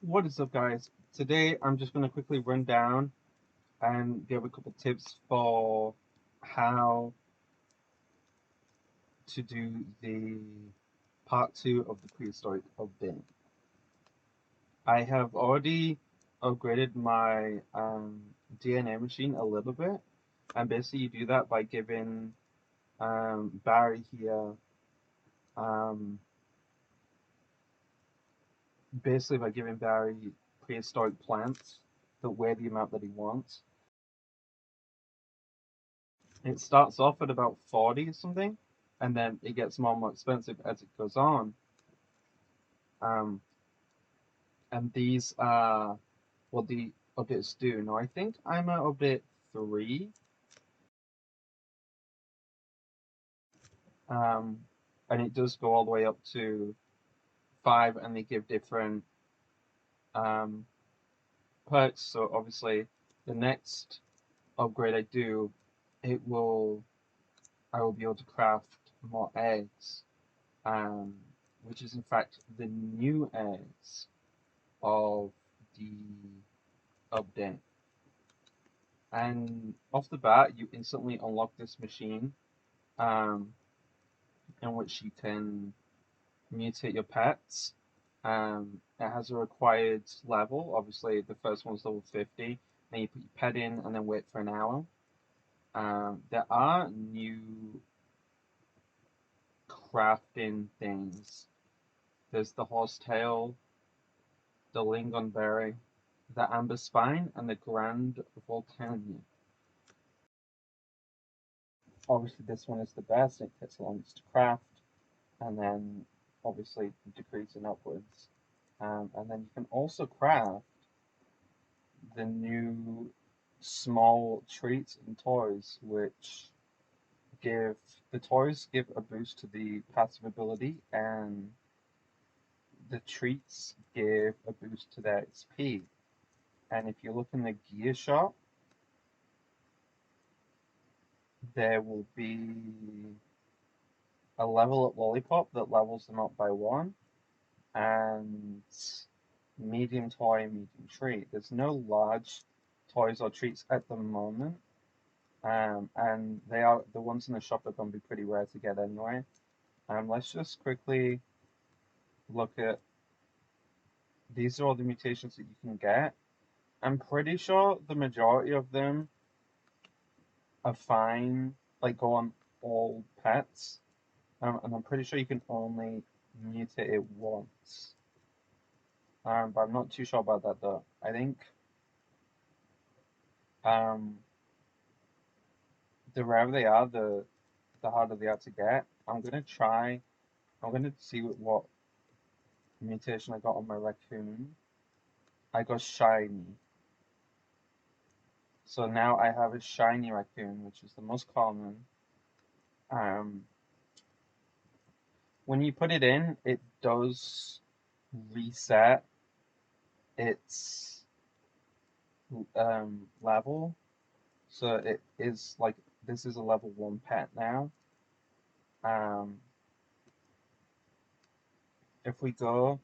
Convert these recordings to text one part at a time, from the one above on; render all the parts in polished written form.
What is up, guys? Today I'm just going to quickly run down and give a couple tips for how to do the part 2 of the prehistoric update. I have already upgraded my DNA machine a little bit, and basically you do that by giving Barry here, um, basically by giving Barry prehistoric plants that weigh the amount that he wants. It starts off at about 40 or something, and then it gets more and more expensive as it goes on. Um, and these are what the updates do. Now, I think I'm at update 3, um, and it does go all the way up to 5, and they give different um, perks. So, obviously, the next upgrade I do, I will be able to craft more eggs, um, which is in fact the new eggs of the update. And off the bat, you instantly unlock this machine, um, in which you can mutate your pets. It has a required level. Obviously, the first one's level 50. Then you put your pet in and then wait for an hour. There are new crafting things. There's the horsetail, the lingonberry, the amber spine, and the grand volcania. Obviously, this one is the best. It takes the longest to craft, and then obviously decreasing upwards. And then you can also craft the new small treats and toys, which give the toys give a boost to the passive ability, and the treats give a boost to their XP. And if you look in the gear shop, there will be a level up lollipop that levels them up by 1, and medium toy, medium treat. There's no large toys or treats at the moment, and the ones in the shop are going to be pretty rare to get anyway. Let's just quickly look at these are all the mutations that you can get. I'm pretty sure the majority of them are fine, like go on all pets, and I'm pretty sure you can only mutate it once. But I'm not too sure about that though. I think um, the rarer they are, the harder they are to get. I'm gonna see what mutation I got on my raccoon. I got shiny. So now I have a shiny raccoon, which is the most common. Um, when you put it in, it does reset its level. So it is like this is a level 1 pet now. Um, if we go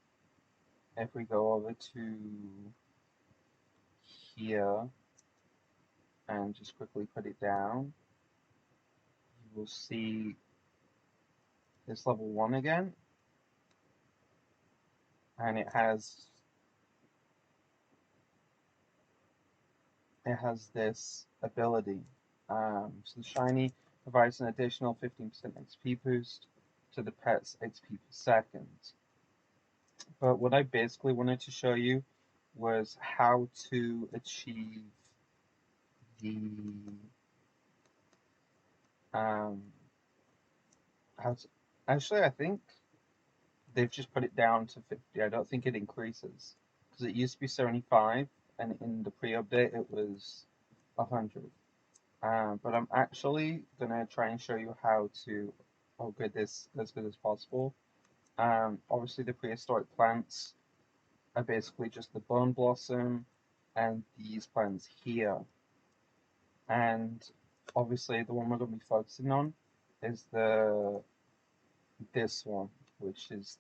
over to here and just quickly put it down, you will see it's level 1 again, and it has this ability. So the shiny provides an additional 15% XP boost to the pet's XP per second. But what I basically wanted to show you was how to achieve the um, how to, actually I think they've just put it down to 50. I don't think it increases because it used to be 75, and in the pre-update it was 100. But I'm actually gonna try and show you how to upgrade this as good as possible. Obviously the prehistoric plants are basically just the bone blossom and these plants here. And obviously the one we're gonna be focusing on is this one, which is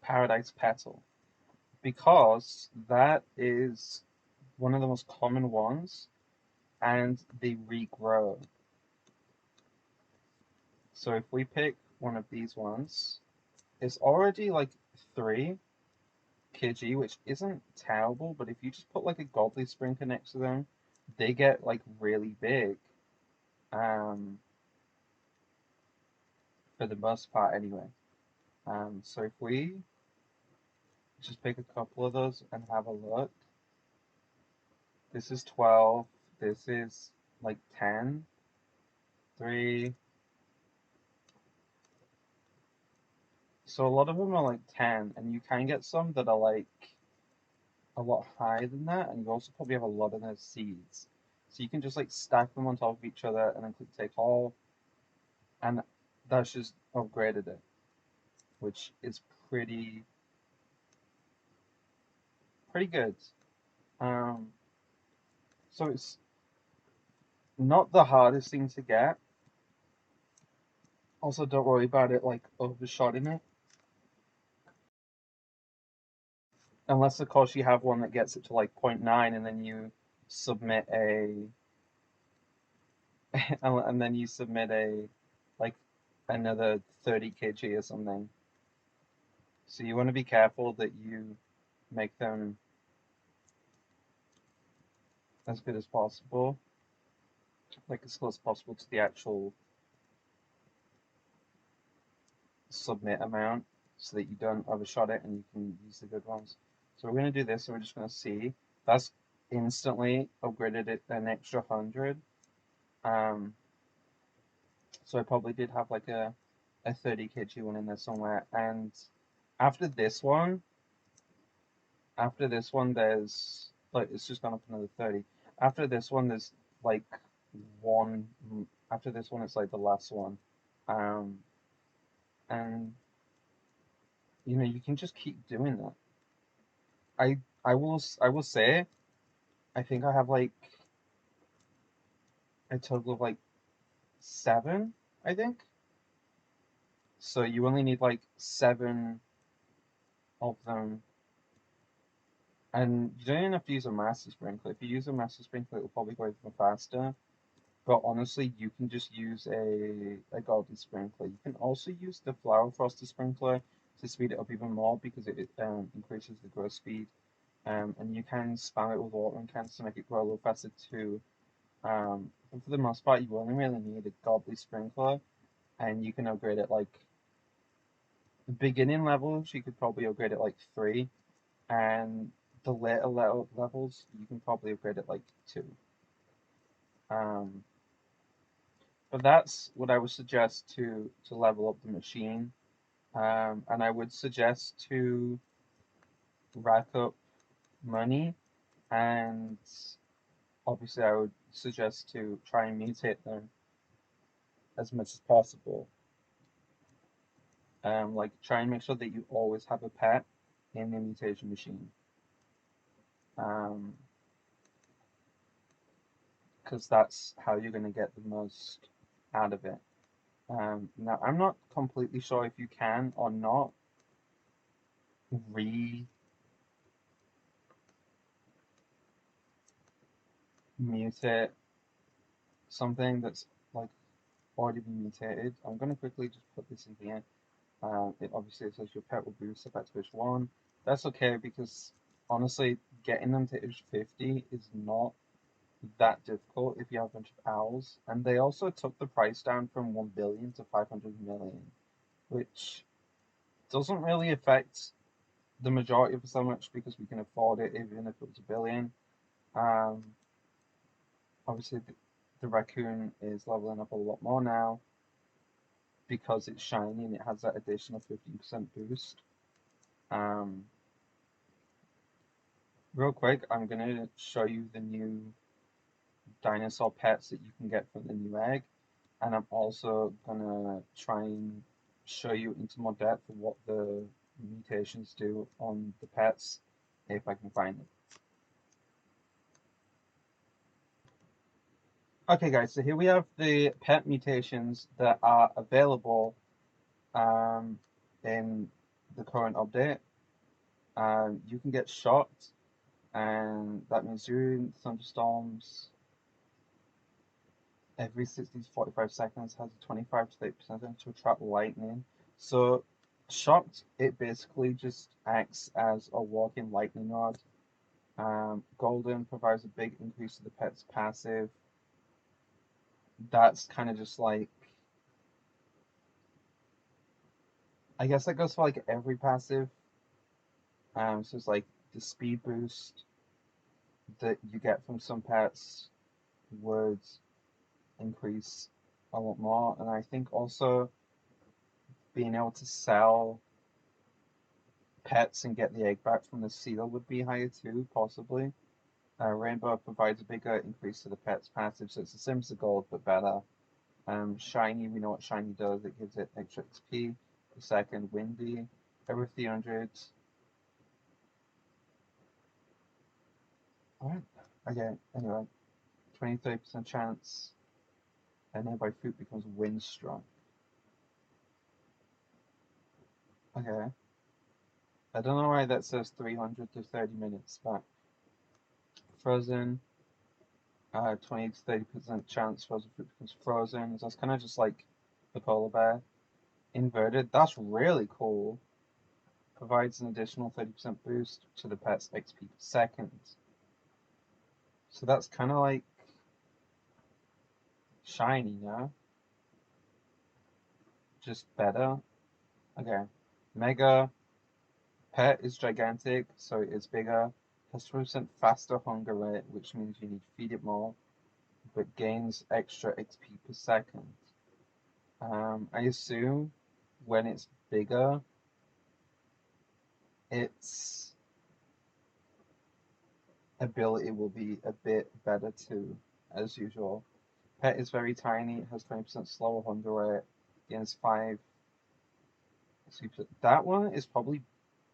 Paradise Petal, because that is one of the most common ones, and they regrow. So if we pick one of these ones, it's already like 3 kg, which isn't terrible, but if you just put like a godly sprinkler next to them, they get like really big. Um, for the most part anyway. So if we just pick a couple of those and have a look, this is 12, this is like 10, 3. So a lot of them are like 10, and you can get some that are like a lot higher than that, and you also probably have a lot of those seeds. So you can just like stack them on top of each other and then click take all, and that's just upgraded it, which is pretty good. Um, so it's not the hardest thing to get. Also, don't worry about it like overshotting it, unless of course you have one that gets it to like 0.9 and then you submit a and then you submit a like another 30 kg or something. So you want to be careful that you make them as good as possible, like as close as possible to the actual submit amount, so that you don't overshot it and you can use the good ones. So we're going to do this, and we're just going to see. That's instantly upgraded it an extra 100. Um, so I probably did have like a 30 kg one in there somewhere. And after this one, after this one, there's like it's just gone up another 30. After this one, there's like one. After this one, it's like the last one. Um, and you can just keep doing that. I will say I think I have like a total of like 7, I think. So you only need like 7 of them, and you don't even have to use a master sprinkler. If you use a master sprinkler, it'll probably go even faster. But honestly, you can just use a golden sprinkler. You can also use the flower frosted sprinkler to speed it up even more, because it increases the growth speed. And you can spam it with watering cans to make it grow a little faster too. But for the most part, you only really need a godly sprinkler, and you can upgrade it like the beginning levels. You could probably upgrade it like 3, and the later levels you can probably upgrade it like 2. Um, but that's what I would suggest to level up the machine. And I would suggest to rack up money, and obviously I would suggest to try and mutate them as much as possible. Like try and make sure that you always have a pet in the mutation machine. Um, because that's how you're going to get the most out of it. Now, I'm not completely sure if you can or not re-mutate something that's like already been mutated. I'm going to quickly just put this in here. It says your pet will be reset back to age 1. That's okay, because honestly, getting them to age 50 is not that difficult if you have a bunch of owls. And they also took the price down from 1 billion to 500 million, which doesn't really affect the majority of us so much, because we can afford it even if it was 1 billion. Um, Obviously, the raccoon is leveling up a lot more now because it's shiny and it has that additional 15% boost. Um, Real quick, I'm going to show you the new dinosaur pets that you can get from the new egg, and I'm also going to try and show you into more depth what the mutations do on the pets, if I can find them. Okay guys, so here we have the pet mutations that are available in the current update, you can get shocked, and that means during thunderstorms, every 60 to 45 seconds has a 25 to 30% chance to attract lightning. So, shocked, it basically just acts as a walking lightning rod. Golden provides a big increase to the pet's passive. That's kind of just like, I guess that goes for like every passive. So it's like the speed boost that you get from some pets would increase a lot more. And I think also being able to sell pets and get the egg back from the seal would be higher too, possibly. Rainbow provides a bigger increase to the pet's passive, so it's the same as the gold, but better. Shiny, we know what shiny does. It gives it extra XP. The second, windy, every 300. Alright, okay, anyway. 20-30% chance a nearby fruit becomes wind-struck. Okay. I don't know why that says 300 to 30 minutes, but frozen, 20 to 30% chance frozen fruit becomes frozen. So that's kind of just like the polar bear. Inverted, that's really cool. Provides an additional 30% boost to the pet's XP per second. So that's kind of like shiny, no? Just better. Okay. Mega pet is gigantic, so it's bigger. Has 20% faster hunger rate, which means you need to feed it more, but gains extra XP per second. I assume when it's bigger, its ability will be a bit better too, as usual. Pet is very tiny, has 20% slower hunger rate, gains 5. That one is probably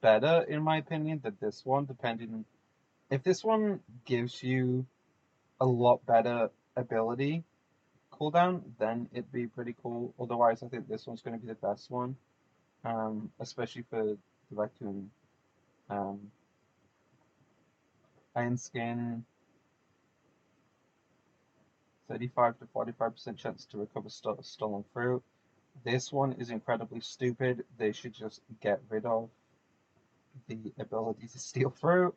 better in my opinion than this one, depending if this one gives you a lot better ability cooldown, then it'd be pretty cool. Otherwise, I think this one's going to be the best one, especially for the raccoon. Um, Iron Skin, 35 to 45% chance to recover stolen fruit. This one is incredibly stupid. They should just get rid of the ability to steal fruit.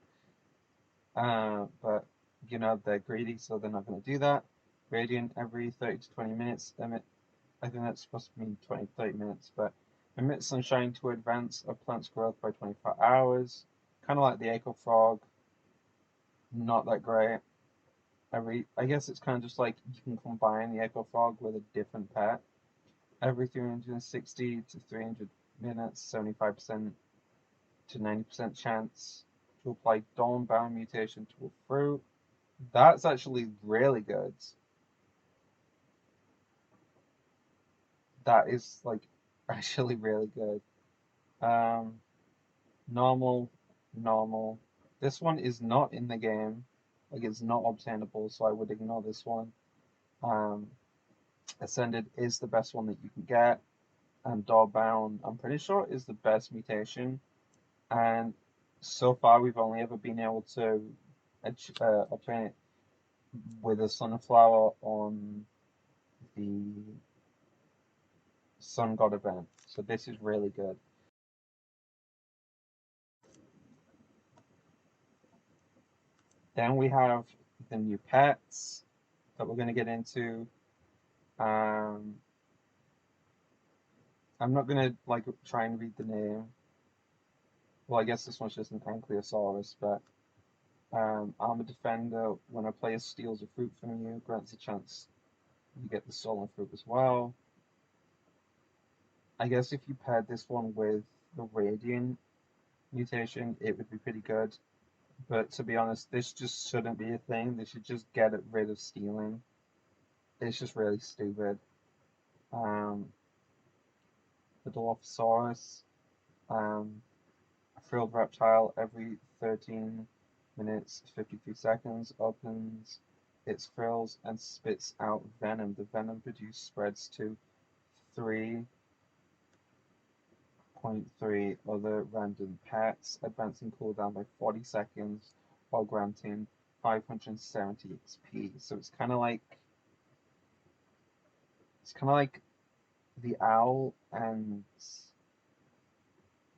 But you know they're greedy, so they're not going to do that. Radiant every 30 to 20 minutes. I think that's supposed to mean 20 to 30 minutes, but emit sunshine to advance a plant's growth by 24 hours. Kind of like the Echo Frog. Not that great. I guess it's kind of just like you can combine the Echo Frog with a different pet. Every 360 to 300 minutes, 75% to 90% chance to apply Dawnbound mutation to a fruit. That's actually really good. That is like actually really good. Um, normal, normal. This one is not in the game. Like it's not obtainable, so I would ignore this one. Um, Ascended is the best one that you can get, and Doorbound, I'm pretty sure, is the best mutation. And so far, we've only ever been able to obtain it with a sunflower on the Sun God event. So this is really good. Then we have the new pets that we're going to get into. Um, I'm not going to like try and read the name. Well, I guess this one's just an Ankylosaurus, but Armor Defender, when a player steals a fruit from you, grants a chance you get the stolen fruit as well. I guess if you paired this one with the Radiant mutation, it would be pretty good. But to be honest, this just shouldn't be a thing. They should just get rid of stealing. It's just really stupid. Um, the Dilophosaurus, um, a frilled reptile every 13 minutes, 53 seconds, opens its frills and spits out venom. The venom produced spreads to 3 Point three, other random pets, advancing cooldown by 40 seconds while granting 570 XP. So it's kind of like the owl and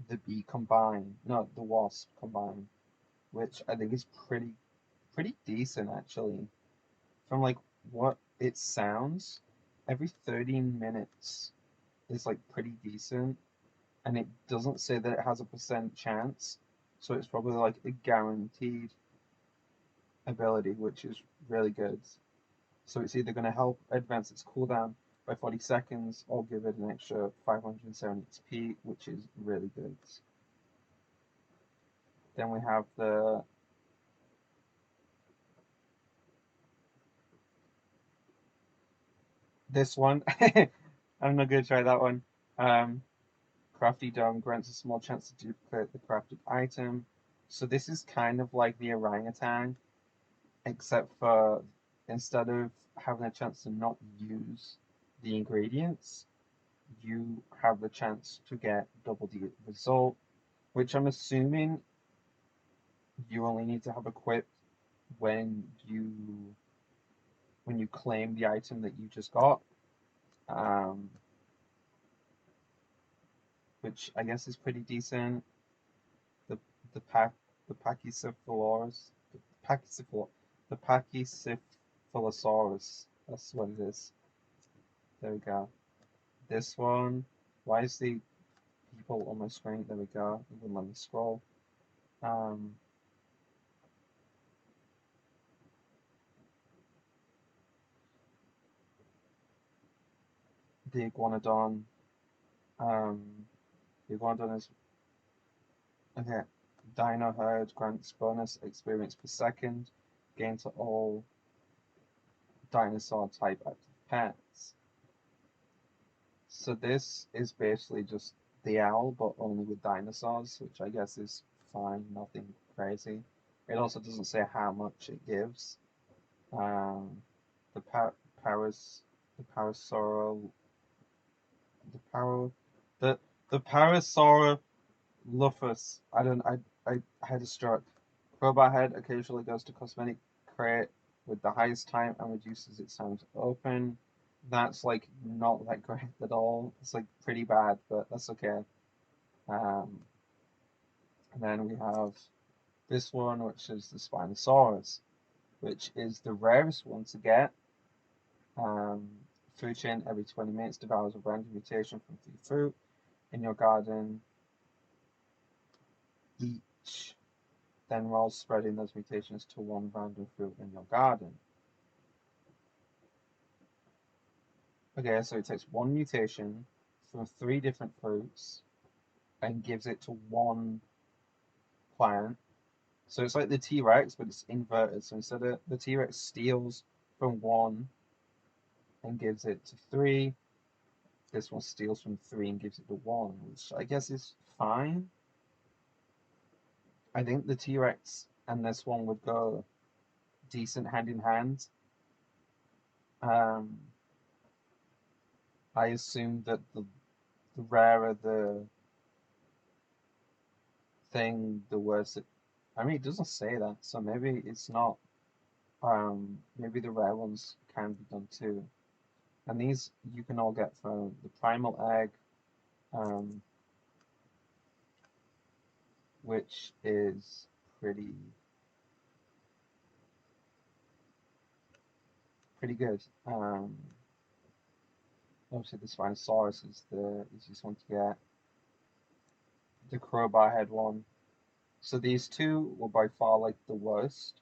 the bee combined, no, the wasp combined, which I think is pretty decent actually. From like what it sounds, every 13 minutes is like pretty decent, and it doesn't say that it has a percent chance, so it's probably like a guaranteed ability, which is really good. So it's either going to help advance its cooldown by 40 seconds or give it an extra 570 XP, which is really good. Then we have this one. I'm not going to try that one. Um, Crafty Dome grants a small chance to duplicate the crafted item. So this is kind of like the orangutan, except for instead of having a chance to not use the ingredients, you have the chance to get double the result, which I'm assuming you only need to have equipped when you claim the item that you just got, um, which I guess is pretty decent. The the pack the Pachycephalosaurus the Pachycephal the Pachycephalosaurus. That's what it is. There we go. This one. Why is the people on my screen? There we go. It wouldn't let me scroll. Um, the iguanodon. Um, the iguanodon is okay. Dino herd grants bonus experience per second. Gain to all dinosaur type active pets. So this is basically just the owl, but only with dinosaurs, which I guess is fine, nothing crazy. It also doesn't say how much it gives. Um, the Paras, the Parasaur, the Para, the the Parasaur Luffus. I had a stroke. Crowbar head occasionally goes to cosmetic crate with the highest time and reduces its time to open. That's like not that great at all. It's like pretty bad, but that's okay. Um, and then we have this one, which is the Spinosaurus, which is the rarest one to get. Um, Food chain every 20 minutes devours a random mutation from 3 fruit in your garden each, then rolls spreading those mutations to one random fruit in your garden. Okay, so it takes one mutation from 3 different fruits and gives it to one plant. So it's like the T Rex, but it's inverted. So instead of the T Rex steals from one and gives it to 3, this one steals from 3 and gives it to one, which I guess is fine. I think the T Rex and this one would go decent hand in hand. Um, I assume that the rarer the thing, the worse it. I mean, it doesn't say that, so maybe it's not. Maybe the rare ones can be done too. And these you can all get from the primal egg, um, which is pretty pretty good. Obviously the Spinosaurus is the easiest one to get. The crowbar head one. So these two were by far like the worst,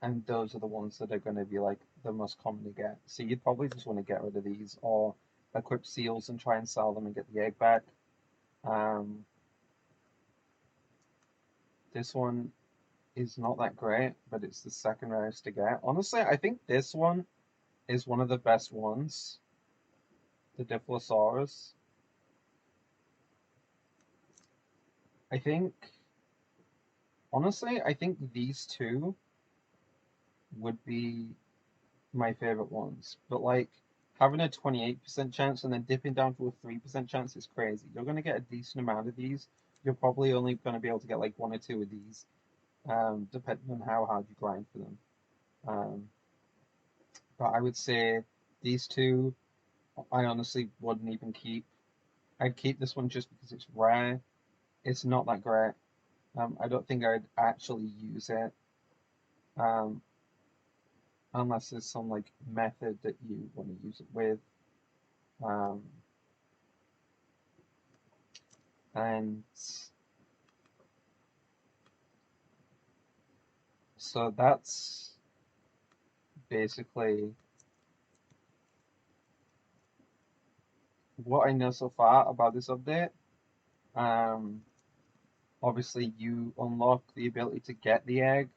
and those are the ones that are going to be like the most common to get. So you'd probably just want to get rid of these or equip seals and try and sell them and get the egg back. Um, this one is not that great, but it's the second rarest to get. Honestly, I think this one is one of the best ones, the Dilophosaurus. I think, honestly, I think these two would be my favorite ones. But like having a 28% chance and then dipping down to a 3% chance is crazy. You're going to get a decent amount of these. You're probably only going to be able to get like one or two of these, depending on how hard you grind for them. Um, but I would say these two, I honestly wouldn't even keep. I'd keep this one just because it's rare. It's not that great. I don't think I'd actually use it, um, unless there's some like method that you want to use it with. Um, and so that's basically what I know so far about this update. Um, Obviously, you unlock the ability to get the egg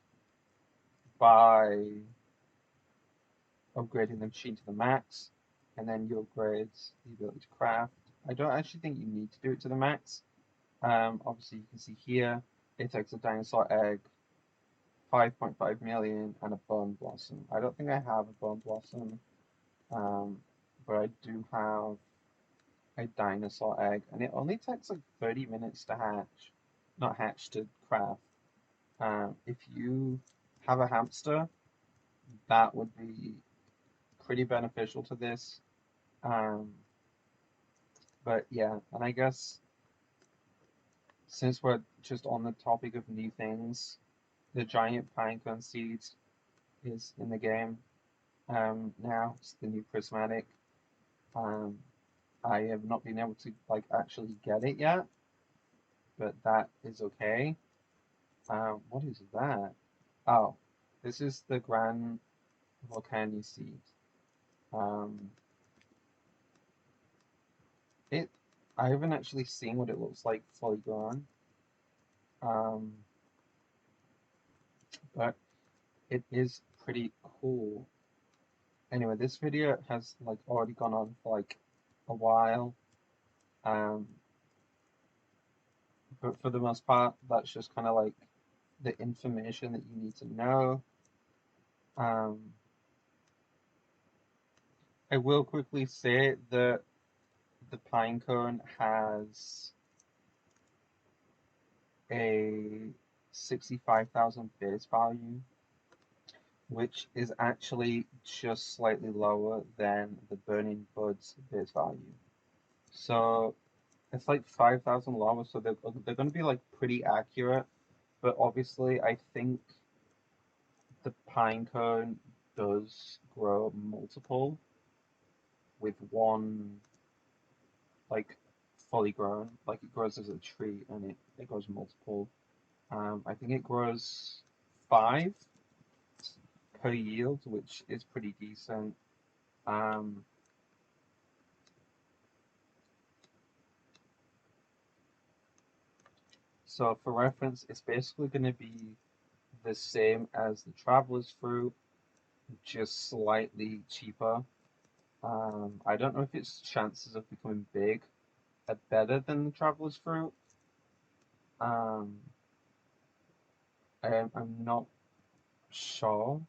by upgrading the machine to the max, and then you upgrade the ability to craft. I don't actually think you need to do it to the max. Obviously, you can see here it takes a dinosaur egg, 5.5 million, and a bone blossom. I don't think I have a bone blossom, um, but I do have a dinosaur egg, and it only takes like 30 minutes to hatch. Not hatch, to craft. If you have a hamster, that would be pretty beneficial to this. Um, but yeah, and I guess since we're just on the topic of new things, the giant pinecone seeds is in the game now. It's the new prismatic. Um, I have not been able to like actually get it yet, but that is okay. What is that? Oh, this is the Grand Volcani seed. Um, it I haven't actually seen what it looks like fully grown. Um, but it is pretty cool. Anyway, this video has like already gone on for like a while. Um, but for the most part, that's just kind of like the information that you need to know. Um, I will quickly say that the pinecone has a 65,000 base value, which is actually just slightly lower than the Burning Bud's base value. So it's like 5,000 lower, so they're going to be like pretty accurate. But obviously, I think the pine cone does grow multiple with one like fully grown. Like it grows as a tree and it grows multiple. I think it grows five per yield, which is pretty decent. Um, so for reference, it's basically going to be the same as the traveler's fruit, just slightly cheaper. I don't know if its chances of becoming big are better than the traveler's fruit. Um, I'm not sure.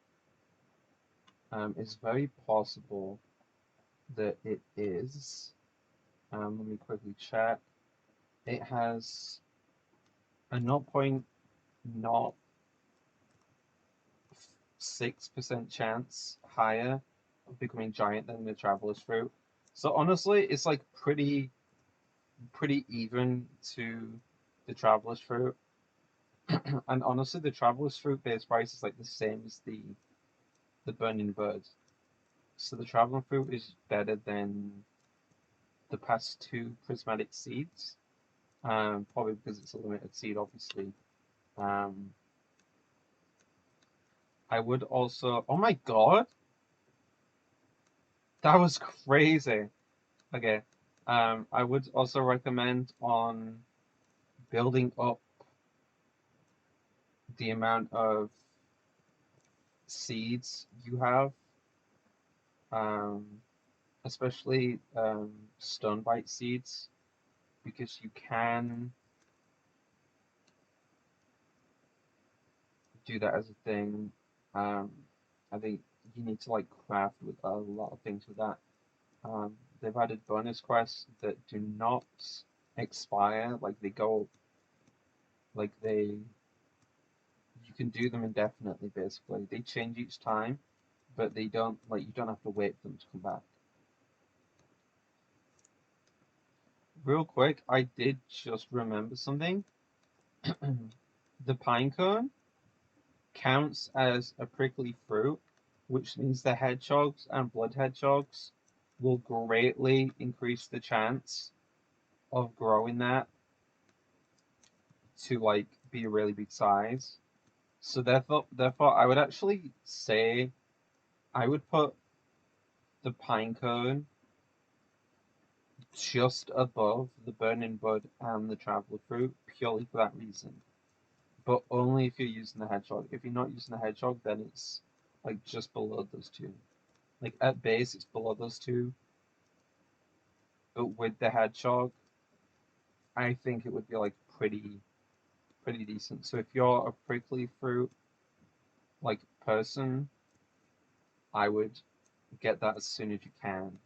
It's very possible that it is. Let me quickly check. It has a 0.06% chance higher of becoming giant than the traveler's fruit. So honestly, it's like pretty even to the traveler's fruit. And honestly, the traveler's fruit base price is like the same as the burning bird. So the traveling fruit is better than the past two prismatic seeds. Probably because it's a limited seed, obviously. Um, I would also. Oh my god, that was crazy. Okay. I would also recommend on building up the amount of seeds you have. Um, Especially stone bite seeds, because you can do that as a thing. Um, I think you need to like craft with a lot of things with that. They've added bonus quests that do not expire. Like they go, like they, you can do them indefinitely. Basically, they change each time, but they don't like you don't have to wait for them to come back. Real quick, I did just remember something. The pine cone counts as a prickly fruit, which means the hedgehogs and blood hedgehogs will greatly increase the chance of growing that to like be a really big size. So therefore, I would actually say I would put the pine cone just above the burning bud and the traveler fruit purely for that reason. But only if you're using the hedgehog. If you're not using the hedgehog, then it's like just below those two. Like at base, it's below those two. But with the hedgehog, I think it would be like pretty decent. So if you're a prickly fruit like person, I would get that as soon as you can.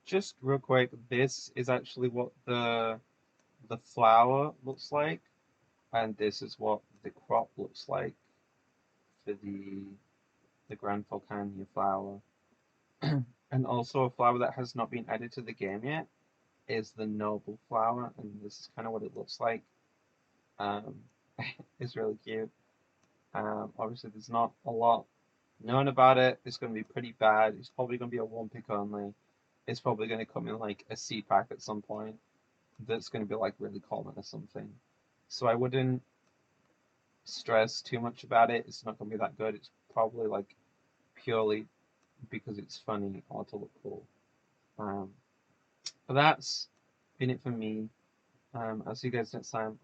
Just real quick, this is actually what the flower looks like, and this is what the crop looks like for the Grand Volcania flower. And also a flower that has not been added to the game yet is the Noble flower, and this is kind of what it looks like. Um, it's really cute. Obviously, there's not a lot known about it. It's going to be pretty bad. It's probably going to be a one pick only. It's probably going to come in like a seed pack at some point that's going to be like really common or something. So I wouldn't stress too much about it. It's not going to be that good. It's probably like purely because it's funny or to look cool. Um, but that's been it for me. I'll see you guys next time.